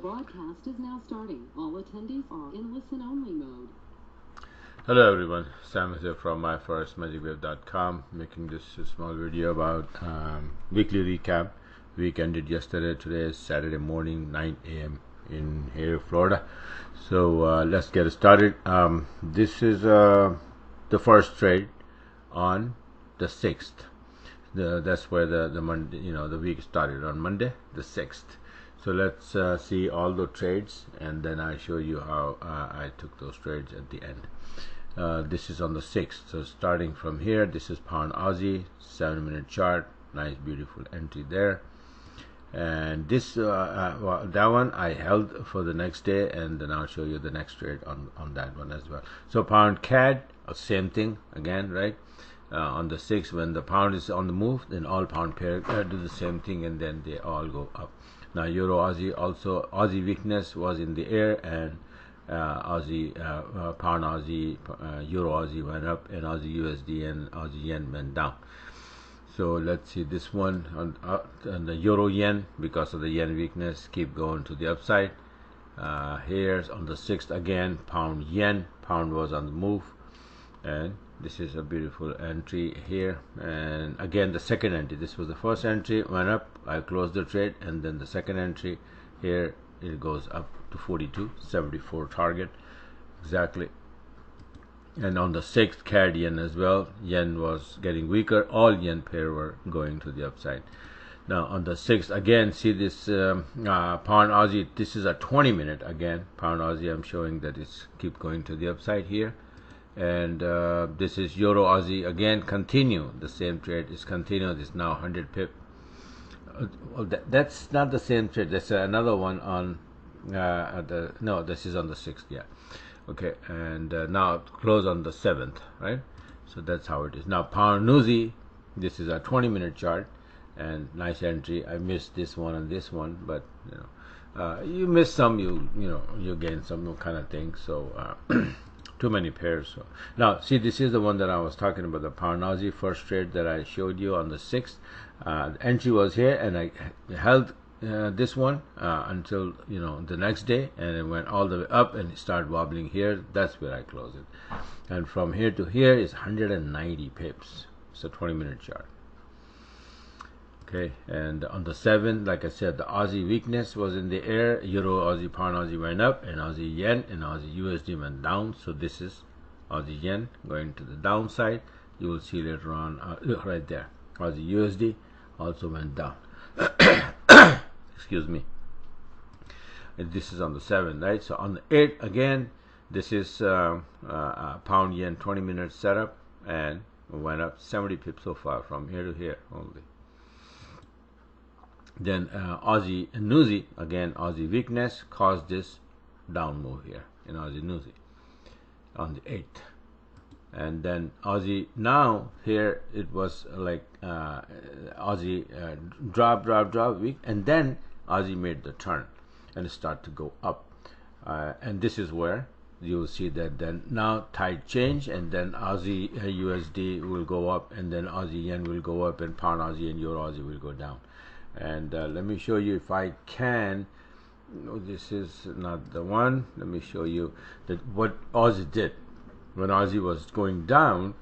broadcast is now starting. All attendees are in listen-only mode. Hello everyone, Sam is here from myforexmagicwave.com, making this small video about weekly recap. Week ended yesterday. Today is Saturday morning, 9 a.m. in here, Florida. So let's get started. This is the first trade on the 6th. That's where the Monday, the week started on Monday, the 6th. So let's see all the trades, and then I show you how I took those trades at the end. This is on the 6th. So starting from here, this is pound Aussie 7-minute chart. Nice, beautiful entry there. And this that one I held for the next day, and then I'll show you the next trade on that one as well. So pound CAD, same thing again, right? On the 6th, when the pound is on the move, then all pound pair do the same thing, and then they all go up. Now Euro Aussie, also Aussie weakness was in the air, and Aussie pound Aussie Euro Aussie went up, and Aussie USD and Aussie yen went down. So let's see this one on the Euro yen, because of the yen weakness, keep going to the upside. Here's on the 6th again, pound yen. Pound was on the move, and this is a beautiful entry here. And again, the second entry, this was the first entry, went up, I closed the trade, and then the second entry here, it goes up to 42.74 target exactly. And on the 6th, CAD yen as well, yen was getting weaker, all yen pair were going to the upside. Now on the 6th again, see this pound Aussie, this is a 20-minute again, pound Aussie, I'm showing that it's keep going to the upside here. And this is Euro Aussie again, continue the same trade is continued. It's now 100 pip. Well, that's not the same trade, that's another one on no, this is on the 6th, yeah, okay. And now close on the 7th, right? So that's how it is. Now pound Nuzi, this is a 20-minute chart, and nice entry. I missed this one and this one, but you miss some, you gain some kind of thing. So too many pairs. So now see, this is the one that I was talking about, the pound Aussie first trade that I showed you on the 6th. The entry was here, and I held this one until the next day, and it went all the way up and it started wobbling here. That's where I closed it, and from here to here is 190 pips. It's a 20-minute chart. Okay, and on the 7th, like I said, the Aussie weakness was in the air. Euro Aussie, pound Aussie went up, and Aussie yen and Aussie USD went down. So this is Aussie yen going to the downside. You will see later on, right there, Aussie USD also went down. Excuse me. And this is on the 7th, right? So on the 8th again, this is pound yen 20-minute setup, and went up 70 pips so far from here to here only. Then Aussie Nuzi, again Aussie weakness caused this down move here in Aussie Nuzi on the 8th. And then Aussie, now here it was like Aussie drop weak, and then Aussie made the turn and start to go up, and this is where you will see that then now tide change, and then Aussie USD will go up, and then Aussie yen will go up, and pound Aussie and Euro Aussie will go down. And let me show you if I can. No, this is not the one. Let me show you that what Aussie did when Aussie was going down.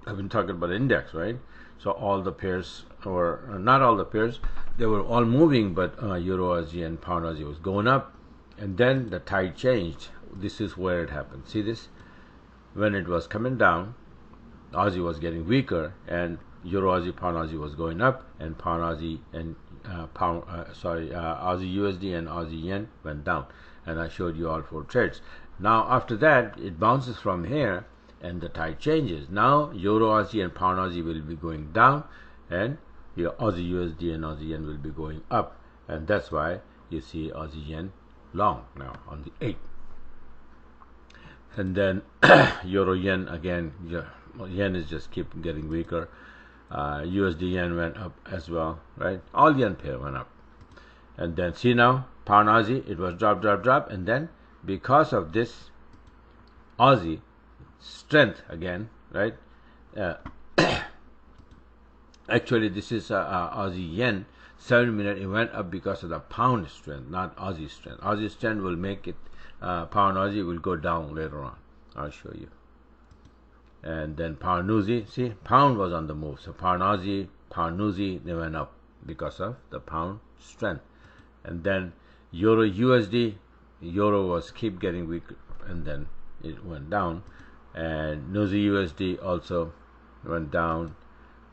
I've been talking about index, right? So all the pairs, or not all the pairs, they were all moving, but Euro Aussie and pound Aussie was going up, and then the tide changed. This is where it happened. See this? When it was coming down, Aussie was getting weaker, and Euro Aussie, pound Aussie was going up, and pound Aussie and Aussie USD and Aussie yen went down, and I showed you all 4 trades. Now after that, it bounces from here, and the tide changes. Now Euro Aussie and pound Aussie will be going down, and Aussie USD and Aussie yen will be going up, and that's why you see Aussie yen long now on the 8th. And then Euro yen again, yen is just keep getting weaker. USD yen went up as well, right? All yen pair went up. And then see now, pound Aussie, it was drop, and then because of this Aussie strength again, right? Actually, this is Aussie yen. 7-minute, it went up because of the pound strength, not Aussie strength. Aussie strength will make it, pound Aussie will go down later on. I'll show you. And then pound Aussie, see, pound was on the move. So pound Aussie, pound Aussie, they went up because of the pound strength. And then Euro USD, Euro was keep getting weaker, and then it went down. And Aussie USD also went down.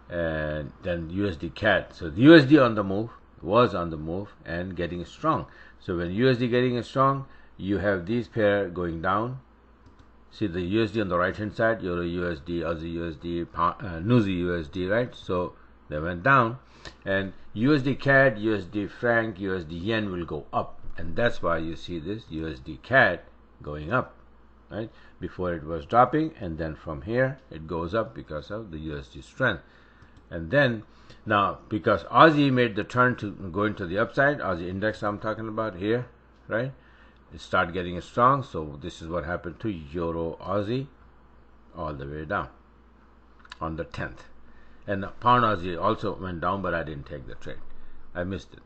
And then USD CAD. So the USD on the move, was on the move and getting strong. So when USD getting strong, you have these pair going down. See the USD on the right hand side, Euro USD, Aussie USD, Aussie USD, right? So they went down, and USD CAD, USD franc, USD yen will go up, and that's why you see this USD CAD going up, right? Before it was dropping, and then from here it goes up because of the USD strength. And then now, because Aussie made the turn to going to the upside, Aussie index I'm talking about here, right? It started getting strong. So this is what happened to Euro Aussie, all the way down on the 10th. And the pound Aussie also went down, but I didn't take the trade. I missed it.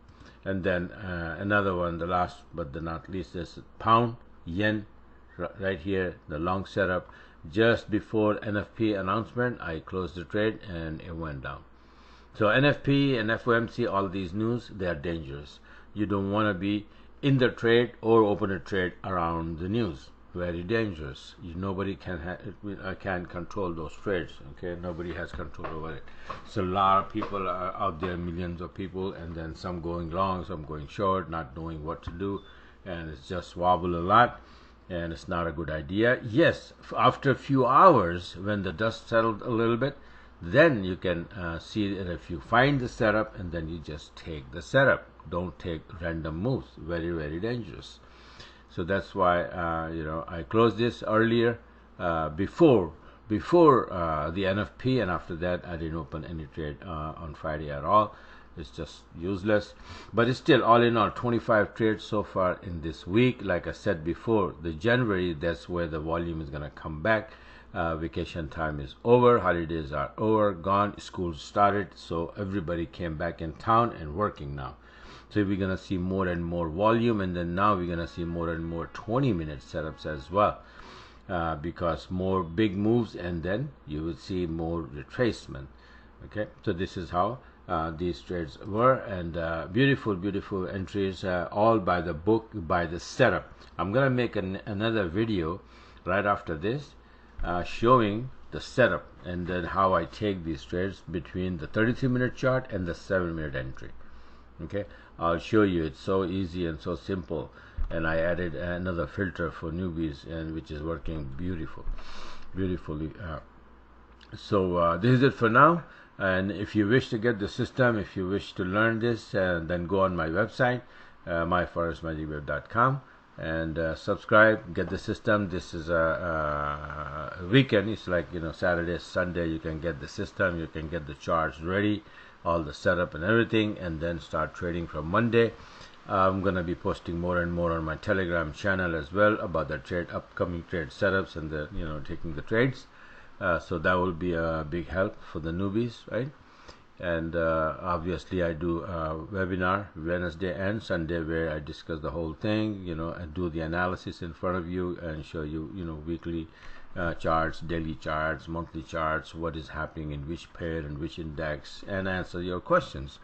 And then another one, the last but the not least, is pound yen right here, the long setup. Just before NFP announcement, I closed the trade and it went down. So NFP and FOMC, all these news, they are dangerous. You don't want to be in the trade or open a trade around the news. Very dangerous. Nobody can control those trades. Okay, nobody has control over it. So a lot of people are out there, millions of people, and then some going long, some going short, not knowing what to do, and it's just wobble a lot. And it's not a good idea. Yes, after a few hours, when the dust settled a little bit, then you can see that if you find the setup, and then you just take the setup. Don't take random moves. Very, very dangerous. So that's why I closed this earlier before the NFP, and after that I didn't open any trade on Friday at all. It's just useless. But it's still, all in all, 25 trades so far in this week. Like I said before, the January, that's where the volume is going to come back. Vacation time is over, holidays are over, gone, school started, so everybody came back in town and working now. So we're going to see more and more volume, and then now we're going to see more and more 20-minute setups as well, because more big moves, and then you will see more retracement. Okay, so this is how these trades were, and beautiful entries, all by the book, by the setup. I'm gonna make another video right after this, showing the setup and then how I take these trades between the 33-minute chart and the 7-minute entry. Okay, I'll show you. It's so easy and so simple, and I added another filter for newbies, and which is working beautifully. So this is it for now. And if you wish to get the system, if you wish to learn this, then go on my website, myforexmagicwave.com, and subscribe, get the system. This is a weekend. It's like, Saturday, Sunday, you can get the system, you can get the charts ready, all the setup and everything, and then start trading from Monday. I'm going to be posting more and more on my Telegram channel as well about the upcoming trade setups and the taking the trades. So that will be a big help for the newbies, right? And obviously I do a webinar Wednesday and Sunday where I discuss the whole thing, and do the analysis in front of you and show you, weekly charts, daily charts, monthly charts, what is happening in which pair and which index, and answer your questions.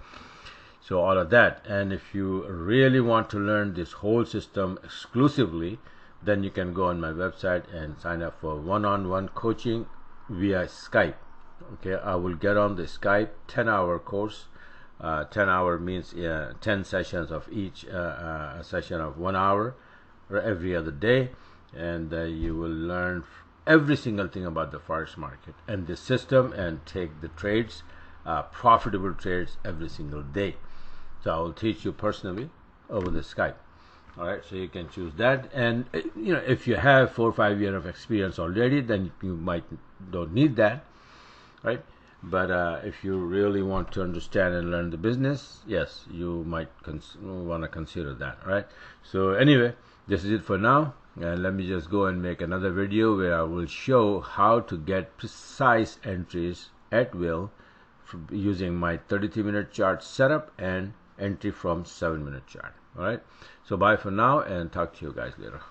So all of that. And if you really want to learn this whole system exclusively, then you can go on my website and sign up for one-on-one coaching via Skype. Okay, I will get on the Skype 10-hour course. 10 hour means 10 sessions of each, a session of 1 hour every other day, and you will learn every single thing about the Forex market and the system, and take the trades, profitable trades every single day. So I will teach you personally over the Skype. All right, so you can choose that. And if you have 4 or 5 years of experience already, then you don't need that, right? But if you really want to understand and learn the business, yes, you might want to consider that, right? So anyway, this is it for now, and let me just go and make another video where I will show how to get precise entries at will using my 33-minute chart setup and entry from 7-minute chart. All right, so bye for now and talk to you guys later.